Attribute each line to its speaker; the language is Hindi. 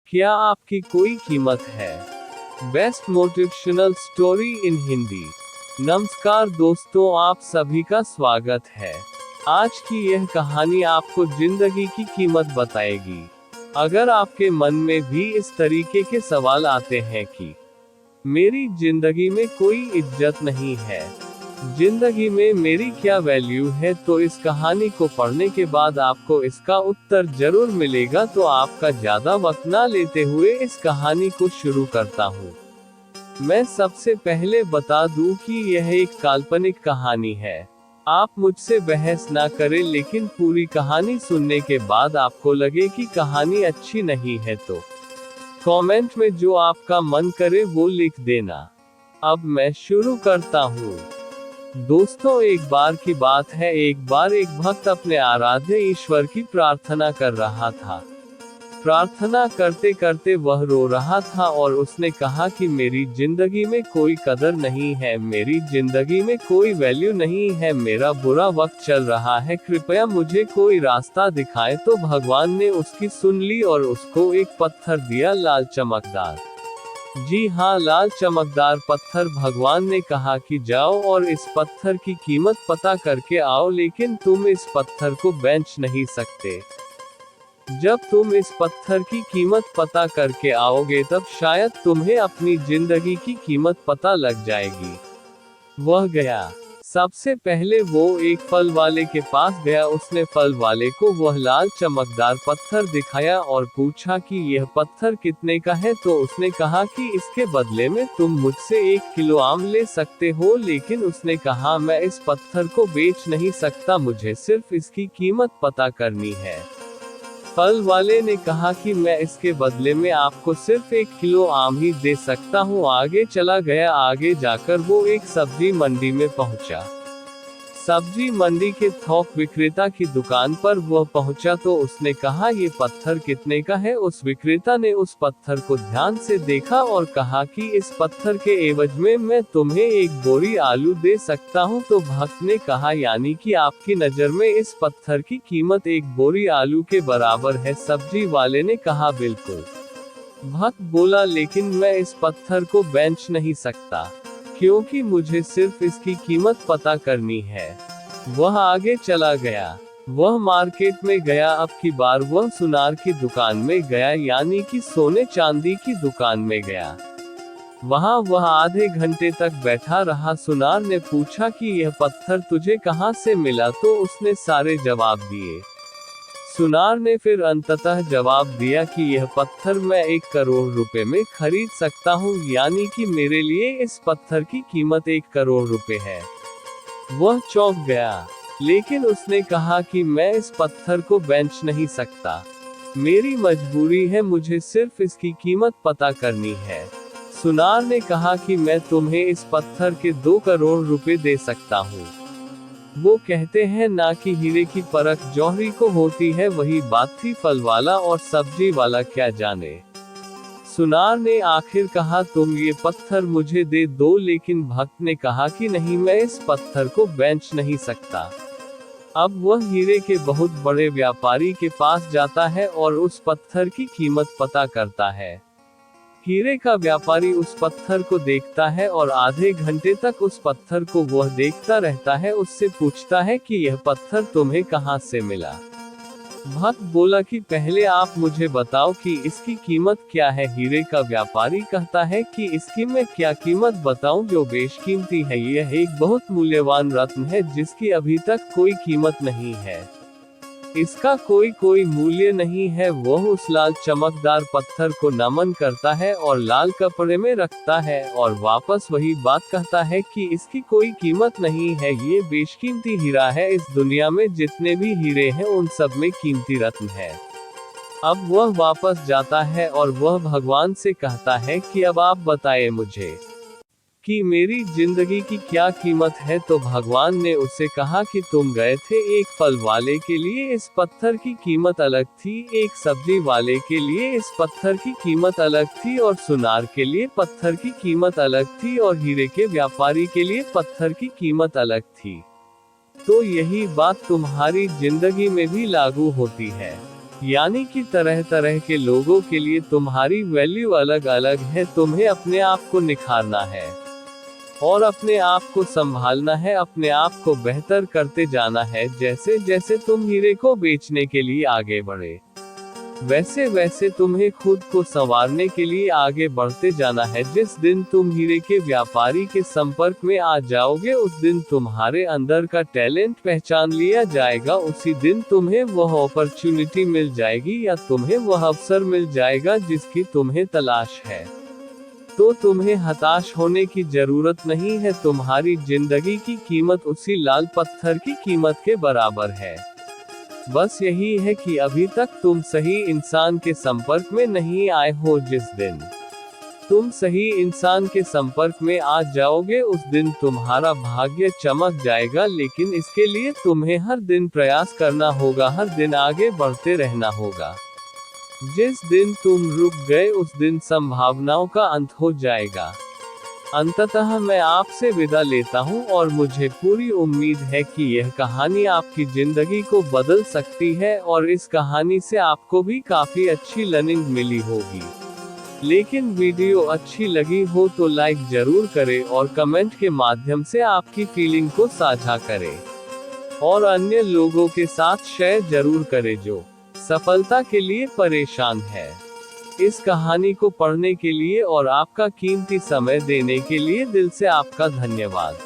Speaker 1: क्या आपकी कोई कीमत है? Best motivational story in Hindi. नमस्कार दोस्तों, आप सभी का स्वागत है। आज की यह कहानी आपको जिंदगी की कीमत बताएगी। अगर आपके मन में भी इस तरीके के सवाल आते हैं कि मेरी जिंदगी में कोई इज्जत नहीं है, जिंदगी में मेरी क्या वैल्यू है, तो इस कहानी को पढ़ने के बाद आपको इसका उत्तर जरूर मिलेगा। तो आपका ज्यादा वक्त ना लेते हुए इस कहानी को शुरू करता हूँ। मैं सबसे पहले बता दूं कि यह एक काल्पनिक कहानी है। आप मुझसे बहस ना करें, लेकिन पूरी कहानी सुनने के बाद आपको लगे कि कहानी अच्छी नहीं है तो कमेंट में जो आपका मन करे वो लिख देना। अब मैं शुरू करता हूँ। दोस्तों, एक बार की बात है, एक बार एक भक्त अपने आराध्य ईश्वर की प्रार्थना कर रहा था। प्रार्थना करते करते वह रो रहा था और उसने कहा कि मेरी जिंदगी में कोई कदर नहीं है, मेरी जिंदगी में कोई वैल्यू नहीं है, मेरा बुरा वक्त चल रहा है, कृपया मुझे कोई रास्ता दिखाएं। तो भगवान ने उसकी सुन ली और उसको एक पत्थर दिया, लाल चमकदार। जी हाँ, लाल चमकदार पत्थर। भगवान ने कहा कि जाओ और इस पत्थर की कीमत पता करके आओ, लेकिन तुम इस पत्थर को बेच नहीं सकते। जब तुम इस पत्थर की कीमत पता करके आओगे तब शायद तुम्हें अपनी जिंदगी की कीमत पता लग जाएगी। वह गया। सबसे पहले वो एक फल वाले के पास गया। उसने फल वाले को वह लाल चमकदार पत्थर दिखाया और पूछा कि यह पत्थर कितने का है। तो उसने कहा कि इसके बदले में तुम मुझसे 1 किलो आम ले सकते हो, लेकिन उसने कहा मैं इस पत्थर को बेच नहीं सकता, मुझे सिर्फ इसकी कीमत पता करनी है। फल वाले ने कहा कि मैं इसके बदले में आपको सिर्फ 1 किलो आम ही दे सकता हूँ। आगे चला गया। आगे जाकर वो एक सब्जी मंडी में पहुँचा। सब्जी मंडी के थोक विक्रेता की दुकान पर वह पहुंचा तो उसने कहा ये पत्थर कितने का है। उस विक्रेता ने उस पत्थर को ध्यान से देखा और कहा कि इस पत्थर के एवज में मैं तुम्हें 1 बोरी आलू दे सकता हूं। तो भक्त ने कहा यानी कि आपकी नजर में इस पत्थर की कीमत 1 बोरी आलू के बराबर है। सब्जी वाले ने कहा बिल्कुल। भक्त बोला लेकिन मैं इस पत्थर को बेच नहीं सकता, क्योंकि मुझे सिर्फ इसकी कीमत पता करनी है। वह आगे चला गया। वह मार्केट में गया। अब की बार वह सुनार की दुकान में गया, यानी कि सोने चांदी की दुकान में गया। वहां वह आधे घंटे तक बैठा रहा। सुनार ने पूछा कि यह पत्थर तुझे कहां से मिला, तो उसने सारे जवाब दिए। सुनार ने फिर अंततः जवाब दिया कि यह पत्थर मैं 1 करोड़ रुपए में खरीद सकता हूँ, यानी कि मेरे लिए इस पत्थर की कीमत 1 करोड़ रुपए है। वह चौंक गया, लेकिन उसने कहा कि मैं इस पत्थर को बेच नहीं सकता, मेरी मजबूरी है, मुझे सिर्फ इसकी कीमत पता करनी है। सुनार ने कहा कि मैं तुम्हें इस पत्थर के 2 करोड़ रुपए दे सकता हूँ। वो कहते हैं ना कि हीरे की परख जौहरी को होती है, वही बात थी। फल वाला और सब्जी वाला क्या जाने। सुनार ने आखिर कहा तुम ये पत्थर मुझे दे दो, लेकिन भक्त ने कहा कि नहीं, मैं इस पत्थर को बेच नहीं सकता। अब वह हीरे के बहुत बड़े व्यापारी के पास जाता है और उस पत्थर की कीमत पता करता है। हीरे का व्यापारी उस पत्थर को देखता है और आधे घंटे तक उस पत्थर को वह देखता रहता है। उससे पूछता है कि यह पत्थर तुम्हें कहां से मिला। भक्त बोला कि पहले आप मुझे बताओ कि इसकी कीमत क्या है। हीरे का व्यापारी कहता है कि इसकी मैं क्या कीमत बताऊं जो बेशकीमती है। यह एक बहुत मूल्यवान रत्न है जिसकी अभी तक कोई कीमत नहीं है, इसका कोई मूल्य नहीं है। वह उस लाल चमकदार पत्थर को नमन करता है और लाल कपड़े में रखता है और वापस वही बात कहता है कि इसकी कोई कीमत नहीं है, ये बेशकीमती हीरा है। इस दुनिया में जितने भी हीरे हैं उन सब में कीमती रत्न है। अब वह वापस जाता है और वह भगवान से कहता है कि अब आप बताएं मुझे कि मेरी जिंदगी की क्या कीमत है। तो भगवान ने उसे कहा कि तुम गए थे एक फल वाले के लिए, इस पत्थर की कीमत अलग थी, एक सब्जी वाले के लिए इस पत्थर की कीमत अलग थी, और सुनार के लिए पत्थर की कीमत अलग थी, और हीरे के व्यापारी के लिए पत्थर की कीमत अलग थी। तो यही बात तुम्हारी जिंदगी में भी लागू होती है। यानी कि तरह तरह के लोगों के लिए तुम्हारी वैल्यू अलग अलग है। तुम्हें अपने आप को निखारना है और अपने आप को संभालना है, अपने आप को बेहतर करते जाना है। जैसे जैसे तुम हीरे को बेचने के लिए आगे बढ़े, वैसे वैसे तुम्हें खुद को संवारने के लिए आगे बढ़ते जाना है। जिस दिन तुम हीरे के व्यापारी के संपर्क में आ जाओगे, उस दिन तुम्हारे अंदर का टैलेंट पहचान लिया जाएगा। उसी दिन तुम्हें वह अपॉर्चुनिटी मिल जाएगी या तुम्हें वह अवसर मिल जाएगा जिसकी तुम्हें तलाश है। तो तुम्हें हताश होने की जरूरत नहीं है। तुम्हारी जिंदगी की कीमत उसी लाल पत्थर की कीमत के बराबर है। बस यही है कि अभी तक तुम सही इंसान के संपर्क में नहीं आए हो। जिस दिन तुम सही इंसान के संपर्क में आ जाओगे, उस दिन तुम्हारा भाग्य चमक जाएगा। लेकिन इसके लिए तुम्हें हर दिन प्रयास करना होगा, हर दिन आगे बढ़ते रहना होगा। जिस दिन तुम रुक गए, उस दिन संभावनाओं का अंत हो जाएगा। अंततः मैं आपसे विदा लेता हूं और मुझे पूरी उम्मीद है कि यह कहानी आपकी जिंदगी को बदल सकती है और इस कहानी से आपको भी काफी अच्छी लर्निंग मिली होगी। लेकिन वीडियो अच्छी लगी हो तो लाइक जरूर करें और कमेंट के माध्यम से आपकी फीलिंग को साझा करें और अन्य लोगों के साथ शेयर जरूर करें जो सफलता के लिए परेशान है। इस कहानी को पढ़ने के लिए और आपका कीमती समय देने के लिए दिल से आपका धन्यवाद।